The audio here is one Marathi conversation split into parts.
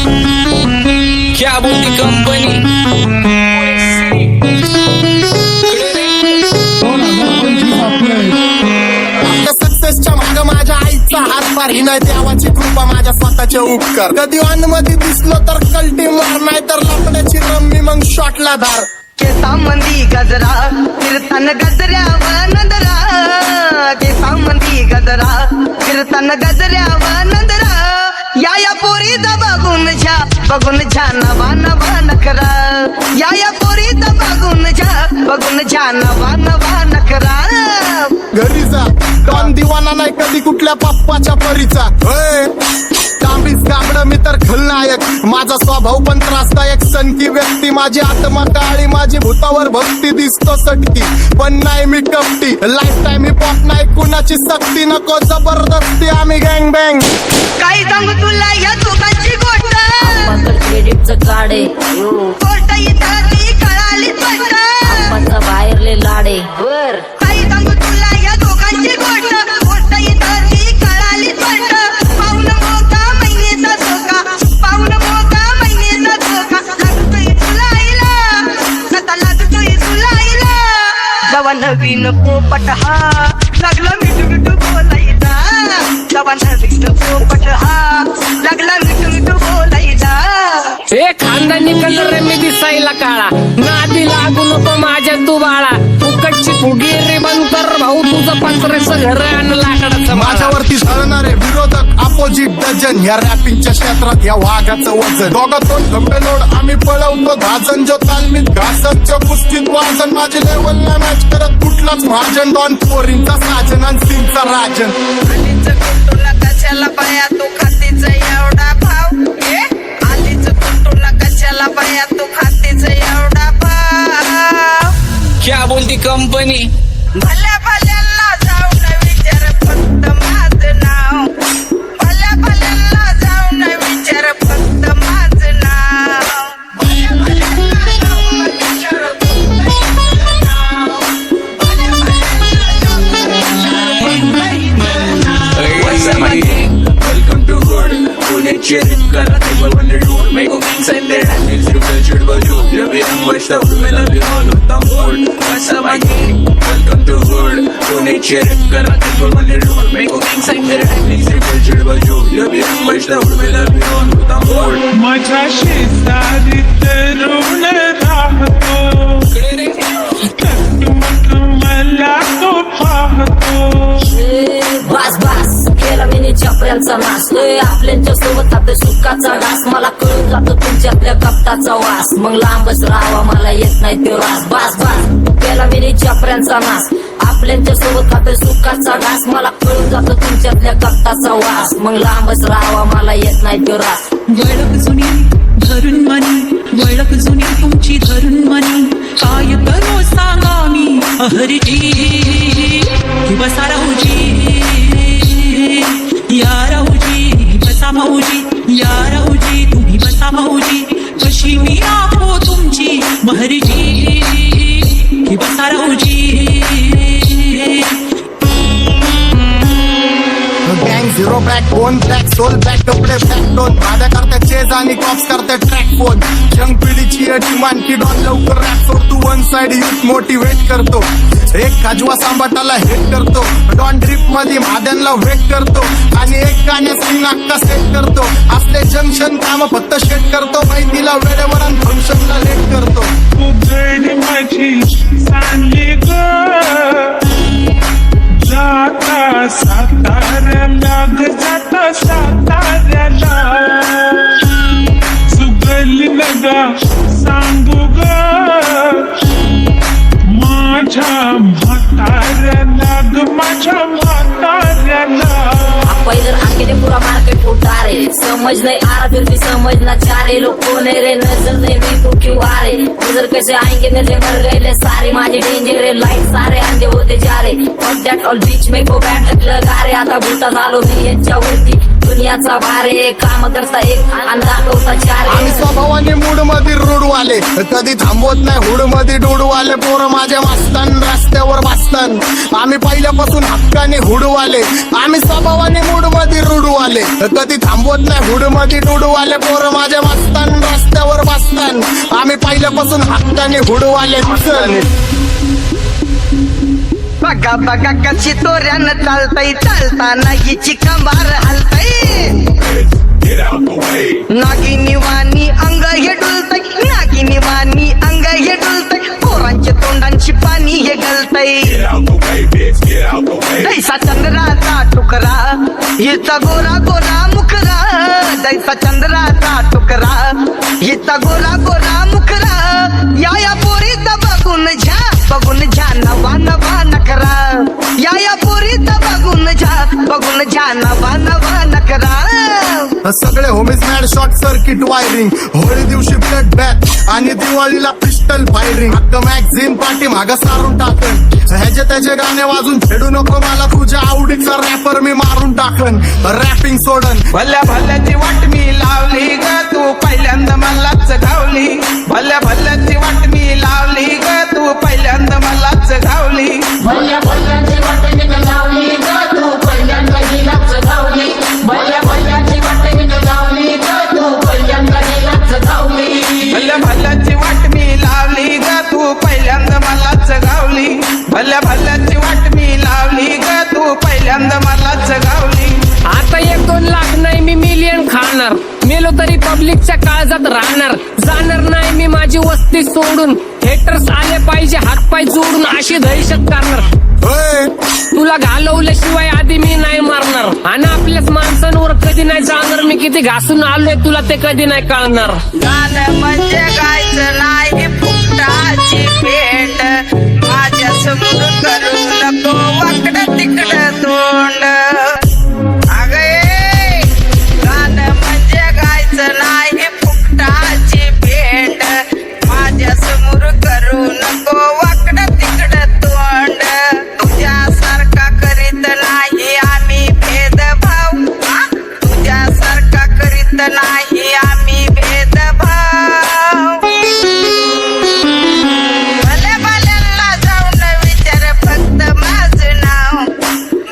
क्या बोलती कंपनी सक्सेसच्या माग माझ्या आईचा हातभार ही नाही देवाची कृपा माझ्या स्वतःचे उपकार कधी मध्ये दिसलो तर कल्टी मार नाही तर लपण्याची रम्मी मग शॉटला धार केसांमंदी गजरा कीर्तन गजऱ्यावर नंदरा केसांमंदी गजरा कीर्तन गजऱ्यावर नंदरा या पोरीचा बघून छा नवा नवा नखरा या पोरीचा बघून छा नवा नवा नखरा घरी जा डॉन दिवाना नाही कधी कुठल्या पप्पाच्या परीचा तांबीस गाबड मी तर खलनायक माझा स्वभाव पण त्रासदायक सनकी व्यक्ती माझी आत्मा काळी माझी भूतावर भक्ती दिसतो सटकी पण नाही मी कपटी लाईफ टाइम मी पॉप नाही कुणाची सक्ती नको जबरदस्ती आम्ही गँग बँग काही सांगू तुला या दोघांची गोष्ट क्रेडिटचं काढे गोष्ट इथं ती कळाली स्पष्ट बाहेरले लाडे बर काही सांगू तुला या दोघांची गोष्ट इथं ती कळाली स्पष्ट पाऊन मोका महिनेचा धोका पाऊन मोका महिनेचा धोका लागतोय तुला आईला आता लागतोय तुला आईला जवा नवीन पोपट हा लागला मिठू मिठू बोलायचा जवा नवीन पोपट हा लागला मिठू मिठू बोलायचा हे खानदानी कलर रे मी दिसायला काळा नादी लागू नको माझ्या तू बाळा फुकटची फुगी रे बंद कर भाऊ तुझं पत्रेचं घर आणि लाकडाचं माझ्यावरती झळणारे विरोधक अपोजिट डझन या रॅपिंगच्या क्षेत्रात या वाघाचं वजन दोघातून खंबे लोड आम्ही पळवतो धाजन जो तालमीत घासतच्या कुस्तीत वाजन माझी लेवल ना मॅच करत कुठलाच महाजन डॉन पोरींचा साजन आणि सिंगचा राजन तुला कशाला पाया तू खातीचा एवढा भाव आलीच तुला कशाला पाया तू खातीचा एवढा भाव क्या बोलती कंपनी भल्या भल्यांना जाऊन विचार फक्त माझं नाव भल्या भल्यांना जाऊन विचार फक्त माझं नाव भल्या भल्यांना जाऊन विचार फक्त माझं नाव भल्या भल्यांना जाऊन विचार Welcome to Hood. Pune cheering kara table when they do make a king side there and it's you cultured by you. Love you and watch the food, love you all with the mood. What's up my king? Welcome to Hood. Pune cheering kara table when they do make a king side there and it's you cultured by you. Love you and watch the food, love you all with the mood. माझ्या शेजारीत रुण राहतो मला तो पाहतो बस बस केला मी चपऱ्यांचा नाश आपल्यांच्या सोबत आपल्या सुखाचा घास मला कळून जातो तुमच्यातल्या कपटाचा वास मग लांबच राहावा मला येत नाही तो रास बस बस केला मी चपऱ्यांचा नाश आपल्यांच्या सोबत आपल्या सुखाचा घास मला कळून जातो तुमच्यातल्या कपटाचा वास मग लांबच राहावा मला येत नाही तो रास वळख जुनी धरून मनी वळख जुनी तुमची धरून मनी काय करू सांगा मी अहरजी बसा राहूजी या राहूजी बसा माऊजी या राहूजी तुम्ही बसा माऊजी कशी मी राहो तुमची महरजी बसा राहूजी गँग zero back bone black soul back कपडे बॅक डोन माझ्या करते चेज आणि कॉप्स करते ट्रॅक फोन यंग पिढीची डिमांड की डॉन लवकर रॅप सोडतो वन साइड युथ मोटिवेट करतो एक काजवा सांबाटाला हेट करतो डॉन ड्रिप मध्ये महाद्यांना वेट करतो आणि एक गाण्यात नाक्का सेट करतो असले जंक्शन काम फक्त शेट करतो माहितीला वेळेवर आणि फंक्शनला लेट करतो उघड माझी सांगली ग जाता साताऱ्याला ग जाता साताऱ्याला सुगली नगा सांगू ग माझ्या म्हाताऱ्याला ग माझ्या म्हाताऱ्याला पहिलं आके पुरा मार्केट उठा रे समझ नहीं आ रहा फिर भी समझना चाह रहे लोग कौन है रे नजर नहीं भी तो क्यों आ रहे नजर कैसे आएंगे नजर मर गए ले सारे माझे डेंजर रे लाइट सारे अंधे होते जा रहे और दैट ऑल बीच में को बैठक लगा रे आता भूता झालो मी यांच्यावरती दुनियाचा भारे काम करता एक अंदाज होता चार आम्ही स्वभावाने मूड मध्ये रूडवाले कधी थांबवत नाही हुड मध्ये डोडवाले पोरं माझ्या वाचतान रस्त्यावर वाचतान आम्ही पहिल्यापासून हक्काने हुडवाले आम्ही स्वभावाने मूड मध्ये रूडवाले कधी थांबवत नाही हुड मध्ये डोडवाले पोरं माझ्या सन आम्ही पहिल्यापासून हक्काने हुडवाले सन बघा बघा कशी तोऱ्यानं चालतय चालताना हिची कंबार हलतय नागिनी वाणी अंग हे डुलतय नागिनी वाणी अंग हे डुलतय पोरांच्या तोंडांची पाणी हे गलतय दैसा चंद्राचा टुकरा हिचा गोरा गोरा मुखरा दैसा चंद्राचा टुकरा हिचा गोरा गोरा मुखरा या पोरीचा बघून झा नवा नवा नकरा या पोरीचा बघून झा नवा नकरा सगळे homies mad short circuit wiring Holi दिवशी ब्लड बॅथ आणि दिवाळीला पिस्टल फायरिंग हक्क मॅगझिन पाठी मागं सारून टाकन ह्याचे त्याचे गाणे वाजून फेडू नको मला तुझ्या आवडीचा रॅपर मी मारून टाकन रॅपिंग सोडन भल्या भल्याची वाट मी लावली ग तू पहिल्यांदा मलाच गावली भल्या भल्याची वाट मी लावली ग तू पहिल्यांदा मलाच गावली भल्या भल्याची वाट मी लावली ग तू पहिल्यांदा हिलाच गावली भल्या भल्याची वाट मी लावली ग तू पहिल्यांदा हिलाच गावली भल्या भल्याची वाट मी लावली ग तू पहिल्यांदा मलाच गावली भल्या भल्याची वाट मी लावली ग तू पहिल्यांदा मलाच गावली आता 1-2 लाख नाही मी मिलियन खाणार मेलो तरी पब्लिकच्या काळजात राहणार जाणार नाही मी माझी वस्ती सोडून हेटर्स आले पाहिजे हातपाय जोडून अशी दहशत करणार होय तुला घालवल्याशिवाय आधी मी नाही मारणार आणि आपल्याच माणसांवर कधी नाही जाणार मी किती घासून आलोय तुला ते कधी नाही कळणार गाणं म्हणजे गायचं नाही फुकटाची भेट माझ्या समोर करू नको वाकडं तिकडं तोंड अगे गाणं म्हणजे गायचं नाही फुकटाची भेट माझ्या समोर करू नको वाकडं तिकडं तोंड तुझ्यासारखा करीत नाही आम्ही भेदभाव तुझ्यासारखा करीत नाही आम्ही भेदभाव भल्या भल्यांना जाऊन विचार फक्त माझं नाव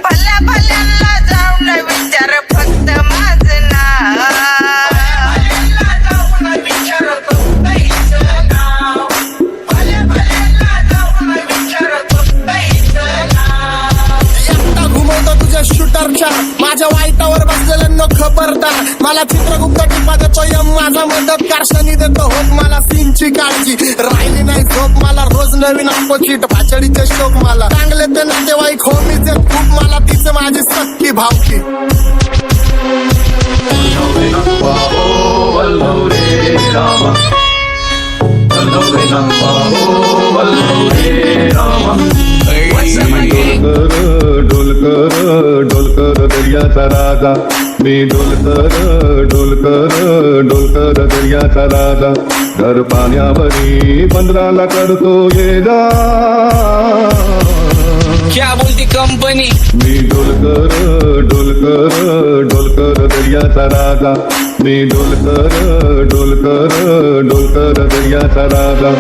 भल्या भल्यांना जाऊन विचार फक्त माझं नाव एकटा घुमवतो तुझ्या शूटरच्या माझ्या वाईटावर बसलेल्यांना खबरदार मला चित्रगुप्त टिपा देतो यम माझा मदत कारशानी देतो होत मला सीनची काळजी राहिली नाही झोप मला रोज नवीन अपोजिट भाचडीचे शोक मला चांगले ते नातेवाईक होमीचे खूप मला तिचं माझी सक्की भावकी डोलकर दर्याचा राजा मी डोलकर दर्याचा राजा घर पाण्यावरी बंदराला करतो ये जा क्या बोलती कंपनी मी डोलकर दर्याचा राजा मी डोलकर दर्याचा राजा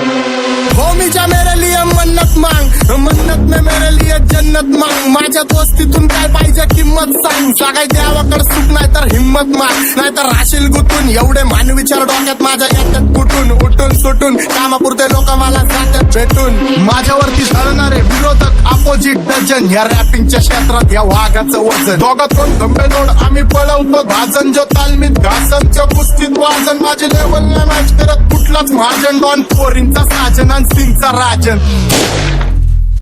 होमीच्या मेरे लिए मन्नत मांग मन्नत में मेरे लिए जन्नत मांग माझ्या दोस्तीतून काय पाहिजे किंमत सांग सगळ्या देवाकडे सुख नाही तर हिंमत माग नाही तर राशील गुतून एवढे मानविचार डोक्यात माझ्या येतात कुठून उठून सुटून कामापुरते लोक मला जातात भेटून माझ्यावरती धरणारे विरोधक अपोजिट डझन या रॅपिंगच्या क्षेत्रात या वाघाचं वजन दोघातून गंभे जोड आम्ही पळवतो भाजन जो तालमीत घासनच्या कुस्तीत वाजन माझी लेवल नाही मॅच करत कुठलाच महाजन डॉन पोरींचा साजन आणि सिंगचा राजन